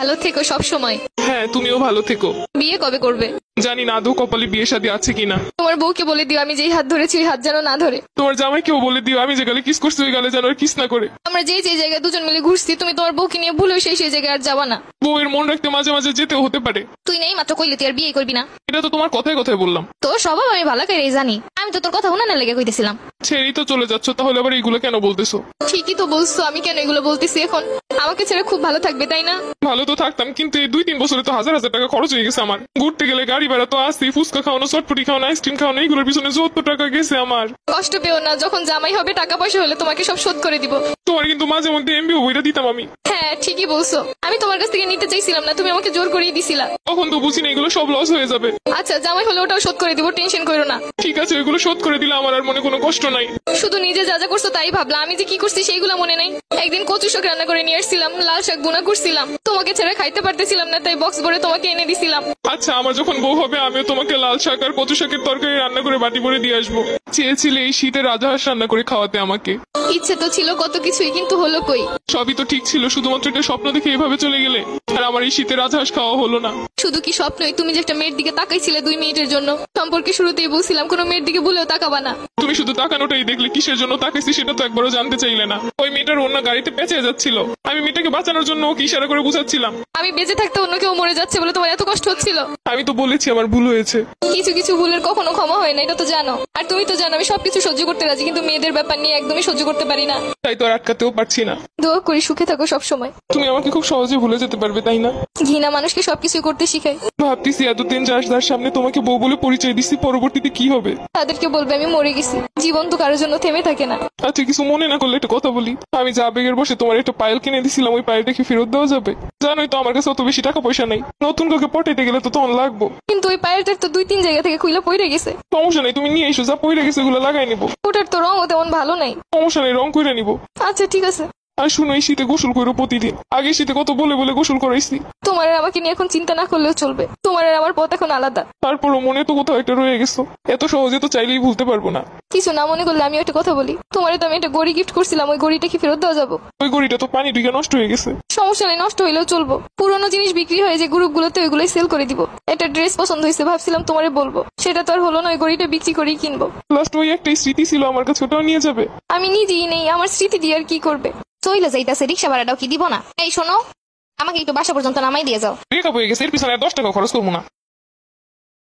ভালো থেকো সব সময়। হ্যাঁ, তুমিও ভালো থেকো। বিয়ে কবে করবে? জানি না আদৌ কপালে বিয়ে শাদী আছে কিনা। তোমার বউকে বলে দিও আমি যেই হাত ধরেছি ওই হাত যেন না ধরে। তোমার জামাইকেও বলে দিও আমি যে গালে কিস করছি ওই গালে যেন আর কিস না করে। আমরা যে জায়গায় দুজন মিলে ঘুরছি তুমি তোমার বউকে নিয়ে ভুলেও সেই জায়গায় আর যাবা না। বউয়ের মন রাখতে মাঝে মাঝে যেতেও হতে পারে। তুই নেই মাত্র কইলে তুই আর বিয়ে করবি না। এটা তো তোমার কথায় কথায় বললাম। তোর স্বভাব আমি ভালো করে জানি। আমি তো তোর কথা উনানে লেগে কইতেছিলাম। ছেড়েই তো চলে যাচ্ছ, তাহলে আবার এইগুলো কেন বলতেছো? ঠিকই তো বলছো, আমি কেন এগুলো বলতেছি এখন? আমাকে ছেড়ে খুব ভালো থাকবে তাই না? ভালো তো থাকতাম, কিন্তু এই 2-3 বছরে তো হাজার হাজার টাকা খরচ হয়ে গেছে আমার। ঘুরতে গেলে গাড়ি ভাড়া তো আসি, ফুচকা খাওয়ানো, চটপটি খাওয়ানো, আইসক্রিম খাওয়ানো, এইগুলোর পিছনে যত টাকা গেছে আমার। কষ্ট পেও না, যখন জামাই হবে টাকা পয়সা হলে তোমাকে সব শোধ করে দিব। তোমার কিন্তু মাঝে মধ্যে এমবিও বইটা দিতাম আমি। হ্যাঁ ঠিকই বলছো, আমি তোমার কাছ থেকে নিতে চাইছিলাম না, তুমি আমাকে জোর করেই দিছিলা। তখন তো বুঝি না এগুলো সব লস হয়ে যাবে। আচ্ছা জামাই হলে ওটাও শোধ করে দিব, টেনশন করো না। ঠিক আছে, ওইগুলো শোধ করে দিলে আমার আর মনে কোনো কষ্ট নাই। শুধু নিজে যা যা করছো তাই ভাবলা, আমি যে কি করছি সেইগুলো মনে নাই। একদিন কচু শাক রান্না করে নিয়ে আসছিলাম, লাল শাক বোনা করছিলাম, তোমাকে ছেড়ে খাইতে পারতেছিলাম না তাই বক্স ভরে তোমাকে এনে দিছিলাম। আচ্ছা, আমার যখন বউ হবে আমিও তোমাকে লাল শাক আর কচু শাকের তরকারি রান্না করে বাটি ভরে দিয়ে আসবো। চেয়েছিলে এই শীতে রাজহাঁস রান্না করে খাওয়াতে আমাকে। ইচ্ছে তো ছিল কত কিছুই, কিন্তু হলো কই? সবই তো ঠিক ছিল, শুধুমাত্র একটা স্বপ্ন দেখে এভাবে চলে গেলে। আর আমার এই শীতে রাজহাঁস খাওয়া হলো না। শুধু কি স্বপ্নই? তুমি যে একটা মেয়ের দিকে তাকাইছিলে 2 মিনিটের জন্য, সম্পর্কে শুরুতেই বলছিলাম কোনো মেয়ের দিকে ভুলেও তাকাবা না। তুমি শুধু তাকানোটাই দেখলে, কিসের জন্য তাকাইছি সেটা তো একবারও জানতে চাইলে না। ওই মেয়েটার অন্য গাড়িতে পেঁচে যাচ্ছিল, আমি মেয়েটাকে বাঁচানোর জন্য ওকে ইশারা করে বুঝাচ্ছিলাম। আমি বেঁচে থাকতে অন্য কেউ মরে যাচ্ছে বলে তোমার এত কষ্ট হচ্ছিল? আমি তো বলেছি আমার ভুল হয়েছে। কিছু কিছু ভুলের কখনো ক্ষমা হয় না, এটা তো জানো। আর তুমি তো জানো আমি সবকিছু সহ্য করতে রাজি, কিন্তু মেয়েদের ব্যাপার নিয়ে একদমই সহ্য করতে পারি না। তাই তো আর আটকাতেও পারছি না। দোয়া করি সুখে থাকো সব সময়। তুমি আমাকে খুব সহজে ভুলে যেতে পারবে তাই না? ঘৃণা মানুষকে সবকিছু করতে শিখায়। ভাবতেছি এতদিন যার সামনে তোমাকে বউ বলে পরিচয় দিচ্ছি, পরবর্তীতে কি হবে? তাদেরকে বলবে আমি মরে গেছি। জীবন তো কারোর জন্য থেমে থাকে না। আচ্ছা, কিছু মনে না করলে একটা কথা বলি। আমি যা আবেগের বসে তোমার একটা পায়েল কিনে দিছিলাম, ওই পায়েলটা কি ফেরত দেওয়া যাবে? জানোই তো আমার কাছে অত বেশি টাকা পয়সা নেই। নতুন কাউকে পটাইতে গেলে তো তখন লাগবো। কিন্তু ওই পায়েলটার তো 2-3 জায়গা থেকে খুইলা পড়ে গেছে। সমস্যা নেই, তুমি নিয়ে এসো, যা পইরে গেছে ওগুলো লাগাই নিবো। ওটার তো রঙও তেমন ভালো নাই। সমস্যা নেই, রং করে নিবো। আচ্ছা ঠিক আছে। আর শুনো, এই শীতে গোসল করো প্রতিদিন। আগে শীতে কত বলে বলে গোসল করাইছি। তোমার আর আমাকে নিয়ে এখন চিন্তা না করলেও চলবে। তোমার আর আমার পথ এখন আলাদা। তারপরও মনে তো কোথাও একটা রয়ে গেছো। এত সহজে তো চাইলেই ভুলতে পারবো না। কিছু না মনে করলে আমি একটা কথা বলি। তোমারে তো আমি একটা গড়ি গিফট করছিলাম, ওই গড়িটা কি ফেরত দেওয়া যাবো? ওই গড়িটা তো পানি ঢুকে নষ্ট হয়ে গেছে। সমস্যা নেই, নষ্ট হইলেও চলবো। পুরোনো জিনিস বিক্রি হয়ে যে গ্রুপগুলোতে ওইগুলোই সেল করে দিব। একটা ড্রেস পছন্দ হয়েছে, ভাবছিলাম তোমারে বলবো, সেটা তো আর হলো না। ওই গড়িটা বিক্রি করেই কিনবো। লাস্ট ওই একটাই স্মৃতি ছিল আমার কাছে, ওটাও নিয়ে যাবে? আমি নিজেই নেই, আমার স্মৃতি দিয়ে আর কি করবে? চইলা যাইতাছে, রিক্সা ভাড়াটাও কি দিব না? এই শোনো, আমাকে একটু বাসা পর্যন্ত নামাই দিয়ে যাও। ব্রেকআপ হয়ে গেছে, এর পিছনে আর 10 টাকা খরচ করবো না।